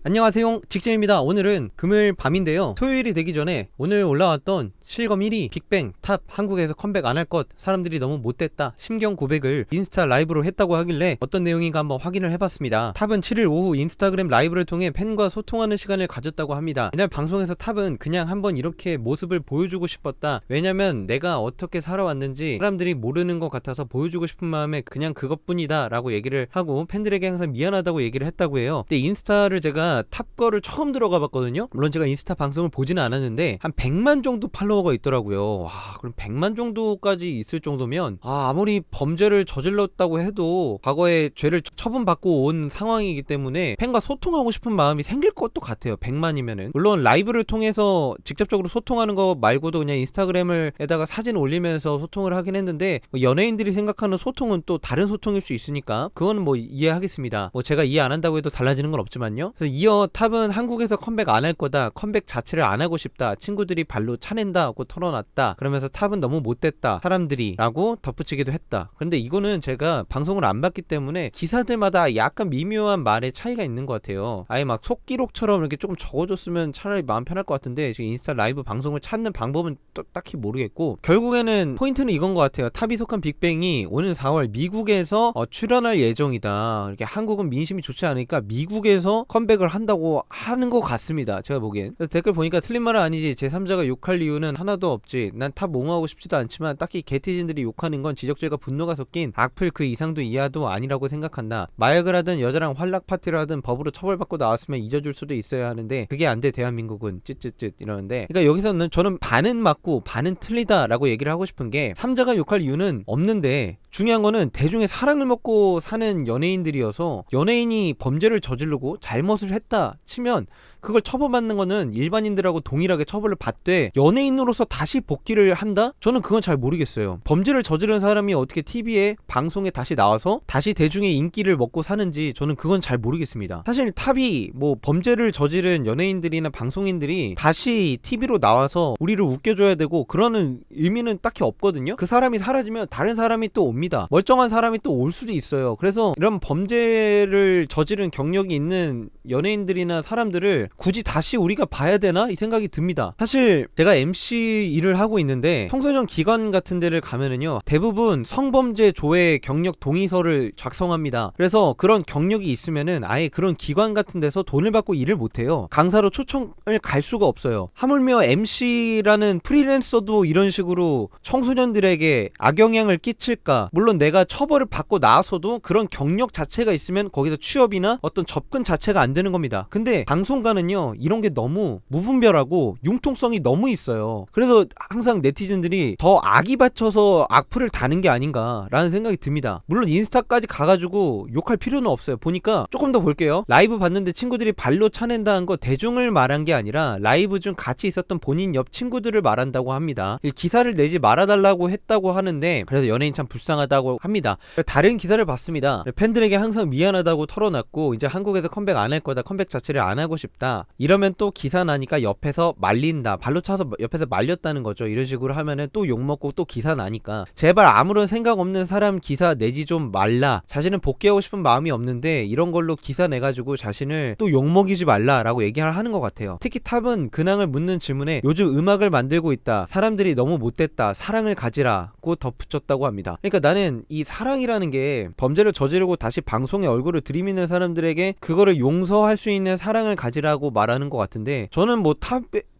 안녕하세요, 직진입니다. 오늘은 금요일 밤인데요, 토요일이 되기 전에 오늘 올라왔던 실검 1위 빅뱅 탑 한국에서 컴백 안 할 것, 사람들이 너무 못됐다 심경 고백을 인스타 라이브로 했다고 하길래 어떤 내용인가 한번 확인을 해봤습니다. 탑은 7일 오후 인스타그램 라이브를 통해 팬과 소통하는 시간을 가졌다고 합니다. 이날 방송에서 탑은 그냥 한번 이렇게 모습을 보여주고 싶었다, 왜냐면 내가 어떻게 살아왔는지 사람들이 모르는 것 같아서 보여주고 싶은 마음에 그냥 그것뿐이다 라고 얘기를 하고, 팬들에게 항상 미안하다고 얘기를 했다고 해요. 근데 인스타를 제가 탑 거를 처음 들어가 봤거든요. 물론 제가 인스타 방송을 보지는 않았는데 한 100만 정도 팔로워가 있더라고요. 와, 그럼 100만 정도까지 있을 정도면 아무리 범죄를 저질렀다고 해도 과거에 죄를 처분받고 온 상황이기 때문에 팬과 소통하고 싶은 마음이 생길 것도 같아요. 100만이면은 물론 라이브를 통해서 직접적으로 소통하는 거 말고도 그냥 인스타그램에다가 사진 올리면서 소통을 하긴 했는데, 연예인들이 생각하는 소통은 또 다른 소통일 수 있으니까 그건 뭐 이해하겠습니다. 뭐 제가 이해 안 한다고 해도 달라지는 건 없지만요. 그래서 이어 탑은 한국에서 컴백 안 할 거다, 컴백 자체를 안 하고 싶다, 친구들이 발로 차낸다고 털어놨다, 그러면서 탑은 너무 못됐다 사람들이 라고 덧붙이기도 했다. 근데 이거는 제가 방송을 안 봤기 때문에 기사들마다 약간 미묘한 말의 차이가 있는 것 같아요. 아예 막 속기록처럼 이렇게 조금 적어줬으면 차라리 마음 편할 것 같은데, 지금 인스타 라이브 방송을 찾는 방법은 딱히 모르겠고, 결국에는 포인트는 이건 것 같아요. 탑이 속한 빅뱅이 오는 4월 미국에서 출연할 예정이다. 이렇게 한국은 민심이 좋지 않으니까 미국에서 컴백을 한다고 하는 것 같습니다, 제가 보기엔. 그래서 댓글 보니까 틀린 말은 아니지, 제3자가 욕할 이유는 하나도 없지, 난 탑 옹호하고 싶지도 않지만 딱히 개티즌들이 욕하는 건 지적질과 분노가 섞인 악플 그 이상도 이하도 아니라고 생각한다. 마약을 하든 여자랑 활락 파티를 하든 법으로 처벌받고 나왔으면 잊어줄 수도 있어야 하는데 그게 안 돼 대한민국은 쯧쯧쯧 이러는데, 그러니까 여기서는 저는 반은 맞고 반은 틀리다 라고 얘기를 하고 싶은 게, 3자가 욕할 이유는 없는데 중요한 거는 대중의 사랑을 먹고 사는 연예인들이어서, 연예인이 범죄를 저지르고 잘못을 했다 치면 그걸 처벌받는 거는 일반인들하고 동일하게 처벌을 받되 연예인으로서 다시 복귀를 한다? 저는 그건 잘 모르겠어요. 범죄를 저지른 사람이 어떻게 TV에 방송에 다시 나와서 다시 대중의 인기를 먹고 사는지 저는 그건 잘 모르겠습니다. 사실 탑이 뭐 범죄를 저지른 연예인들이나 방송인들이 다시 TV로 나와서 우리를 웃겨줘야 되고 그러는 의미는 딱히 없거든요. 그 사람이 사라지면 다른 사람이 또 옵니다. 멀쩡한 사람이 또 올 수도 있어요. 그래서 이런 범죄를 저지른 경력이 있는 연예인들이나 사람들을 굳이 다시 우리가 봐야 되나? 이 생각이 듭니다. 사실 제가 MC 일을 하고 있는데 청소년 기관 같은 데를 가면은요, 대부분 성범죄 조회 경력 동의서를 작성합니다. 그래서 그런 경력이 있으면은 아예 그런 기관 같은 데서 돈을 받고 일을 못해요. 강사로 초청을 갈 수가 없어요. 하물며 MC라는 프리랜서도 이런 식으로 청소년들에게 악영향을 끼칠까? 물론 내가 처벌을 받고 나서도 그런 경력 자체가 있으면 거기서 취업이나 어떤 접근 자체가 안 되는 겁니다. 근데 방송가는요, 이런 게 너무 무분별하고 융통성이 너무 있어요. 그래서 항상 네티즌들이 더 악이 받쳐서 악플을 다는 게 아닌가라는 생각이 듭니다. 물론 인스타까지 가가지고 욕할 필요는 없어요. 보니까 조금 더 볼게요. 라이브 봤는데 친구들이 발로 차낸다는 거 대중을 말한 게 아니라 라이브 중 같이 있었던 본인 옆 친구들을 말한다고 합니다. 기사를 내지 말아달라고 했다고 하는데, 그래서 연예인 참 불쌍하다고 합니다. 다른 기사를 봤습니다. 팬들에게 항상 미안하다고 털어놨고 이제 한국에서 컴백 안 할 거다, 컴백 자체를 안 하고 싶다, 이러면 또 기사 나니까 옆에서 말린다, 발로 차서 옆에서 말렸다는 거죠. 이런 식으로 하면은 또 욕먹고 또 기사 나니까 제발 아무런 생각 없는 사람 기사 내지 좀 말라, 자신은 복귀하고 싶은 마음이 없는데 이런 걸로 기사 내가지고 자신을 또 욕먹이지 말라라고 얘기를 하는 것 같아요. 특히 탑은 근황을 묻는 질문에 요즘 음악을 만들고 있다, 사람들이 너무 못됐다, 사랑을 가지라고 덧붙였다고 합니다. 그러니까 나는 이 사랑이라는 게 범죄를 저지르고 다시 방송에 얼굴을 들이미는 사람들에게 그거를 용서할 수 있는 사랑을 가지라고 말하는 것 같은데, 저는 뭐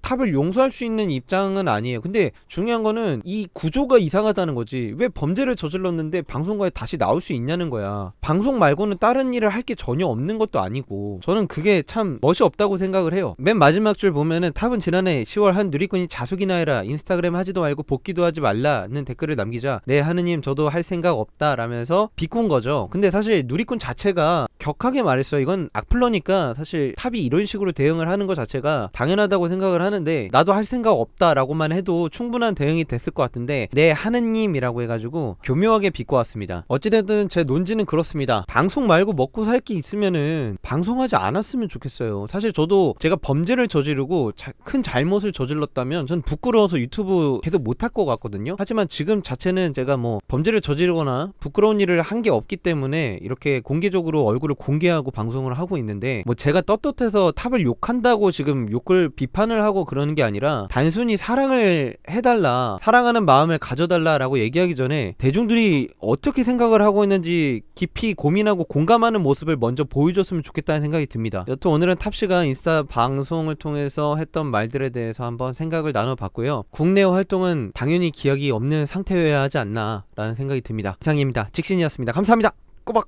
탑을 용서할 수 있는 입장은 아니에요. 근데 중요한 거는 이 구조가 이상하다는 거지. 왜 범죄를 저질렀는데 방송가에 다시 나올 수 있냐는 거야. 방송 말고는 다른 일을 할 게 전혀 없는 것도 아니고, 저는 그게 참 멋이 없다고 생각을 해요. 맨 마지막 줄 보면은 탑은 지난해 10월 한 누리꾼이 자숙이나 해라, 인스타그램 하지도 말고 복귀도 하지 말라는 댓글을 남기자 네 하느님 저도 할 생각 없다 라면서 비꼰 거죠. 근데 사실 누리꾼 자체가 격하게 말했어요. 이건 악플러니까 사실 탑이 이런 식으로 대응을 하는 것 자체가 당연하다고 생각을 하는 하는데 나도 할 생각 없다라고만 해도 충분한 대응이 됐을 것 같은데 네 하느님이라고 해가지고 교묘하게 비꼬았습니다. 어찌됐든 제 논지는 그렇습니다. 방송 말고 먹고 살 게 있으면은 방송하지 않았으면 좋겠어요. 사실 저도 제가 범죄를 저지르고 큰 잘못을 저질렀다면 전 부끄러워서 유튜브 계속 못할 것 같거든요. 하지만 지금 자체는 제가 뭐 범죄를 저지르거나 부끄러운 일을 한 게 없기 때문에 이렇게 공개적으로 얼굴을 공개하고 방송을 하고 있는데 뭐 제가 떳떳해서 탑을 욕한다고 지금 욕을 비판을 하고 그러는 게 아니라 단순히 사랑을 해달라, 사랑하는 마음을 가져달라라고 얘기하기 전에 대중들이 어떻게 생각을 하고 있는지 깊이 고민하고 공감하는 모습을 먼저 보여줬으면 좋겠다는 생각이 듭니다. 여튼 오늘은 탑씨가 인스타 방송을 통해서 했던 말들에 대해서 한번 생각을 나눠봤고요. 국내 활동은 당연히 기약이 없는 상태여야 하지 않나 라는 생각이 듭니다. 이상입니다. 직신이었습니다. 감사합니다.